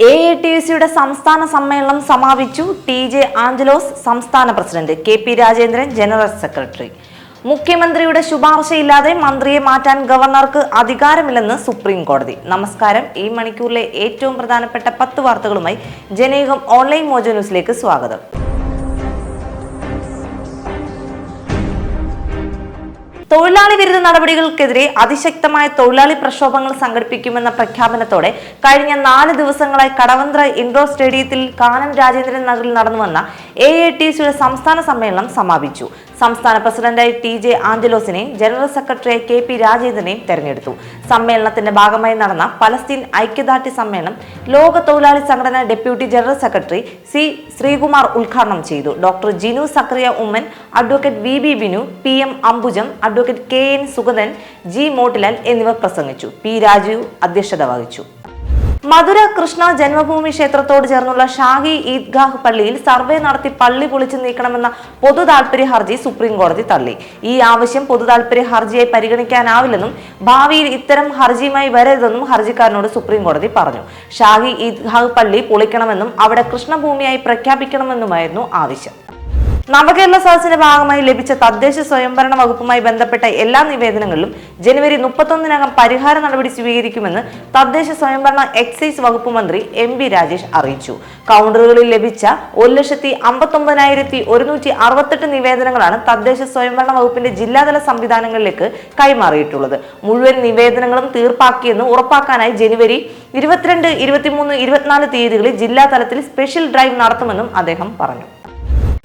AATUCയുടെ സംസ്ഥാന സമ്മേളനം സമാപിച്ചു. TJ ആഞ്ചലോസ് സംസ്ഥാന president, KP Rajendran general secretary. മുഖ്യമന്ത്രിയുടെ ശുപാർശയില്ലാതെ മന്ത്രിയെ മാറ്റാൻ ഗവർണർക്ക് അധികാരമില്ലെന്ന് സുപ്രീം കോടതി. നമസ്കാരം. ഈ മണിക്കൂറിലെ ഏറ്റവും പ്രധാനപ്പെട്ട 10 വാർത്തകളുമായി ജനയുഗം ഓൺലൈൻ മോജോ ന്യൂസിലേക്ക് സ്വാഗതം. തൊഴിലാളി വിരുദ്ധ നടപടികൾക്കെതിരെ അതിശക്തമായ തൊഴിലാളി പ്രക്ഷോഭങ്ങൾ സംഘടിപ്പിക്കുമെന്ന പ്രഖ്യാപനത്തോടെ കഴിഞ്ഞ 4 ദിവസങ്ങളായി കടവന്ത്ര ഇൻഡോർ സ്റ്റേഡിയത്തിൽ കാനം രാജേന്ദ്രൻ നഗറിൽ നടന്നുവന്ന AATUCയുടെ സംസ്ഥാന സമ്മേളനം സമാപിച്ചു. സംസ്ഥാന പ്രസിഡന്റായി TJ ആഞ്ചലോസിനെ, ജനറൽ സെക്രട്ടറിയായി KP രാജേന്ദ്രനെയും തെരഞ്ഞെടുത്തു. സമ്മേളനത്തിന്റെ ഭാഗമായി നടന്ന പലസ്തീൻ ഐക്യദാർഢ്യ സമ്മേളനം ലോക തൊഴിലാളി സംഘടന deputy general secretary C. Sreekumar ഉദ്ഘാടനം ചെയ്തു. Doctor Jinu Zachariah Oommen, advocate VB Binu, PM Ambujam, advocate KN Sugathan, G. Motilal എന്നിവർ പ്രസംഗിച്ചു. P. രാജീവ് അധ്യക്ഷത വഹിച്ചു. മധുര കൃഷ്ണ ജന്മഭൂമി ക്ഷേത്രത്തോട് ചേർന്നുള്ള ഷാഹി ഈദ്ഗാഹ് പള്ളിയിൽ സർവേ നടത്തി പള്ളി പൊളിച്ചു നീക്കണമെന്ന പൊതു താൽപര്യ ഹർജി സുപ്രീം കോടതി തള്ളി. ഈ ആവശ്യം പൊതു താൽപര്യ ഹർജിയായി പരിഗണിക്കാനാവില്ലെന്നും ഭാവിയിൽ ഇത്തരം ഹർജിയുമായി വരരുതെന്നും ഹർജിക്കാരനോട് സുപ്രീം കോടതി പറഞ്ഞു. ഷാഹി ഈദ്ഗാഹ് പള്ളി പൊളിക്കണമെന്നും അവിടെ കൃഷ്ണഭൂമിയായി പ്രഖ്യാപിക്കണമെന്നുമായിരുന്നു ആവശ്യം. നവകേരള സദസ്സിന്റെ ഭാഗമായി ലഭിച്ച തദ്ദേശ സ്വയംഭരണ വകുപ്പുമായി ബന്ധപ്പെട്ട എല്ലാ നിവേദനങ്ങളിലും ജനുവരി 31-നകം പരിഹാര നടപടി സ്വീകരിക്കുമെന്ന് തദ്ദേശ സ്വയംഭരണ എക്സൈസ് വകുപ്പ് മന്ത്രി MB രാജേഷ് അറിയിച്ചു. കൗണ്ടറുകളിൽ ലഭിച്ച 1,59,168 നിവേദനങ്ങളാണ് തദ്ദേശ സ്വയംഭരണ വകുപ്പിന്റെ ജില്ലാതല സംവിധാനങ്ങളിലേക്ക് കൈമാറിയിട്ടുള്ളത്. മുഴുവൻ നിവേദനങ്ങളും തീർപ്പാക്കിയെന്ന് ഉറപ്പാക്കാനായി ജനുവരി 22, 23, 24 തീയതികളിൽ ജില്ലാ തലത്തിൽ സ്പെഷ്യൽ ഡ്രൈവ് നടത്തുമെന്നും അദ്ദേഹം പറഞ്ഞു.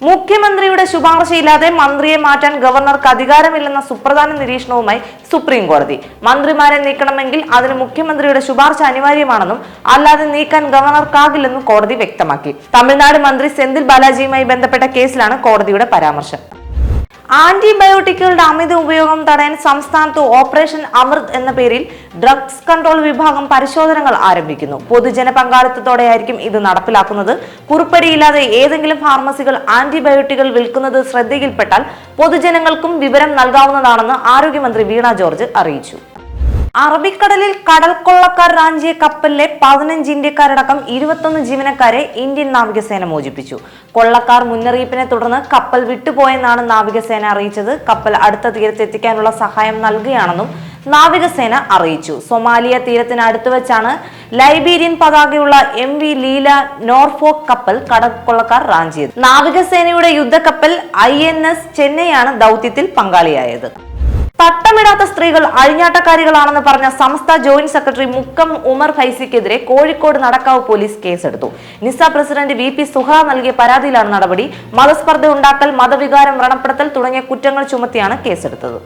മുഖ്യമന്ത്രിയുടെ ശുപാർശയില്ലാതെ മന്ത്രിയെ മാറ്റാൻ ഗവർണർക്ക് അധികാരമില്ലെന്ന സുപ്രധാന നിരീക്ഷണവുമായി സുപ്രീം കോടതി. മന്ത്രിമാരെ നീക്കണമെങ്കിൽ അതിന് മുഖ്യമന്ത്രിയുടെ ശുപാർശ അനിവാര്യമാണെന്നും അല്ലാതെ നീക്കാൻ ഗവർണർക്കാകില്ലെന്നും കോടതി വ്യക്തമാക്കി. തമിഴ്നാട് മന്ത്രി സെന്തിൽ ബാലാജിയുമായി ബന്ധപ്പെട്ട കേസിലാണ് കോടതിയുടെ പരാമർശം. ആന്റിബയോട്ടിക്കുകളുടെ അമിത ഉപയോഗം തടയാൻ സംസ്ഥാനത്ത് ഓപ്പറേഷൻ അമൃത് എന്ന പേരിൽ ഡ്രഗ്സ് കൺട്രോൾ വിഭാഗം പരിശോധനകൾ ആരംഭിക്കുന്നു. പൊതുജന പങ്കാളിത്തത്തോടെയായിരിക്കും ഇത് നടപ്പിലാക്കുന്നത്. കുറിപ്പടിയില്ലാതെ ഏതെങ്കിലും ഫാർമസികൾ ആന്റിബയോട്ടിക്കുകൾ വിൽക്കുന്നത് ശ്രദ്ധയിൽപ്പെട്ടാൽ പൊതുജനങ്ങൾക്കും വിവരം നൽകാവുന്നതാണെന്ന് ആരോഗ്യമന്ത്രി വീണ ജോർജ് അറിയിച്ചു. അറബിക്കടലിൽ കടൽ കൊള്ളക്കാർ റാഞ്ചിയ കപ്പലിലെ 15 ഇന്ത്യക്കാരടക്കം 21 ജീവനക്കാരെ ഇന്ത്യൻ നാവികസേന മോചിപ്പിച്ചു. കൊള്ളക്കാർ മുന്നറിയിപ്പിനെ തുടർന്ന് കപ്പൽ വിട്ടുപോയെന്നാണ് നാവികസേന അറിയിച്ചത്. കപ്പൽ അടുത്ത തീരത്തെത്തിക്കാനുള്ള സഹായം നൽകുകയാണെന്നും നാവികസേന അറിയിച്ചു. സൊമാലിയ തീരത്തിന് അടുത്ത് വെച്ചാണ് ലൈബീരിയൻ പതാകയുള്ള MV ലീല നോർഫോക്ക് കപ്പൽ കടൽക്കൊള്ളക്കാർ റാഞ്ചിയത്. നാവികസേനയുടെ യുദ്ധക്കപ്പൽ INS ചെന്നൈയാണ് ദൗത്യത്തിൽ പങ്കാളിയായത്. തട്ടമിടാത്ത സ്ത്രീകൾ അഴിഞ്ഞാട്ടക്കാരികളാണെന്ന് പറഞ്ഞ സംസ്ഥാന ജോയിന്റ് സെക്രട്ടറി മുക്കം ഉമർ ഫൈസിക്കെതിരെ കോഴിക്കോട് നടക്കാവ് പോലീസ് കേസെടുത്തു. നിസ പ്രസിഡന്റ് VP സുഹ നൽകിയ പരാതിയിലാണ് നടപടി. മതസ്പർദ്ധ ഉണ്ടാക്കൽ, മതവികാരം വ്രണപ്പെടുത്തൽ തുടങ്ങിയ കുറ്റങ്ങൾ ചുമത്തിയാണ് കേസെടുത്തത്.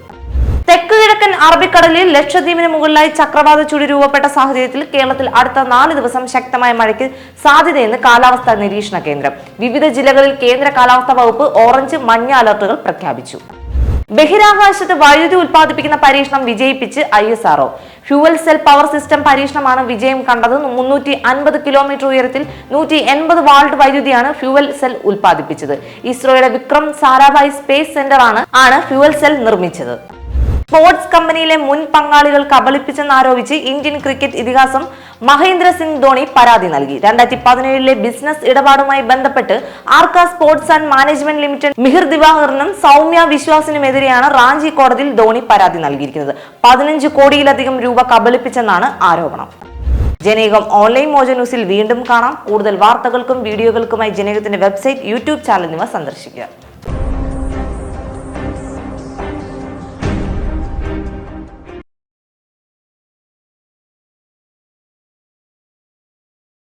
തെക്ക് കിഴക്കൻ അറബിക്കടലിൽ ലക്ഷദ്വീപിന് മുകളിലായി ചക്രവാത ചുഴി രൂപപ്പെട്ട സാഹചര്യത്തിൽ കേരളത്തിൽ അടുത്ത 4 ദിവസം ശക്തമായ മഴയ്ക്ക് സാധ്യതയെന്ന് കാലാവസ്ഥാ നിരീക്ഷണ കേന്ദ്രം. വിവിധ ജില്ലകളിൽ കേന്ദ്ര കാലാവസ്ഥാ വകുപ്പ് ഓറഞ്ച്, മഞ്ഞ അലർട്ടുകൾ പ്രഖ്യാപിച്ചു. ബഹിരാകാശത്ത് വൈദ്യുതി ഉൽപ്പാദിപ്പിക്കുന്ന പരീക്ഷണം വിജയിപ്പിച്ച് ISRO. Fuel cell power system പരീക്ഷണമാണ് വിജയം കണ്ടത്. 350 കിലോമീറ്റർ ഉയരത്തിൽ 180 വാൾട്ട് വൈദ്യുതിയാണ് ഫ്യൂവൽ സെൽ ഉൽപ്പാദിപ്പിച്ചത്. ഇസ്രോയുടെ വിക്രം സാരാഭായ് സ്പേസ് സെന്റർ ആണ് ഫ്യൂവൽ സെൽ നിർമ്മിച്ചത്. സ്പോർട്സ് കമ്പനിയിലെ മുൻ പങ്കാളികൾ കബളിപ്പിച്ചെന്നാരോപിച്ച് ഇന്ത്യൻ ക്രിക്കറ്റ് ഇതിഹാസം മഹേന്ദ്ര സിംഗ് ധോണി പരാതി നൽകി. 2017 ബിസിനസ് ഇടപാടുമായി ബന്ധപ്പെട്ട് Aarka sports and management limited Mihir ദിവാകറിനും സൗമ്യ വിശ്വാസിനുമെതിരെയാണ് റാഞ്ചി കോടതിയിൽ ധോണി പരാതി നൽകിയിരിക്കുന്നത്. 15 കോടിയിലധികം രൂപ കബളിപ്പിച്ചെന്നാണ് ആരോപണം. ജനയുഗം ഓൺലൈൻ മോജോ ന്യൂസിൽ വീണ്ടും കാണാം. കൂടുതൽ വാർത്തകൾക്കും വീഡിയോകൾക്കുമായി ജനയുഗത്തിന്റെ വെബ്സൈറ്റ്, YouTube ചാനൽ എന്നിവ സന്ദർശിക്കുക.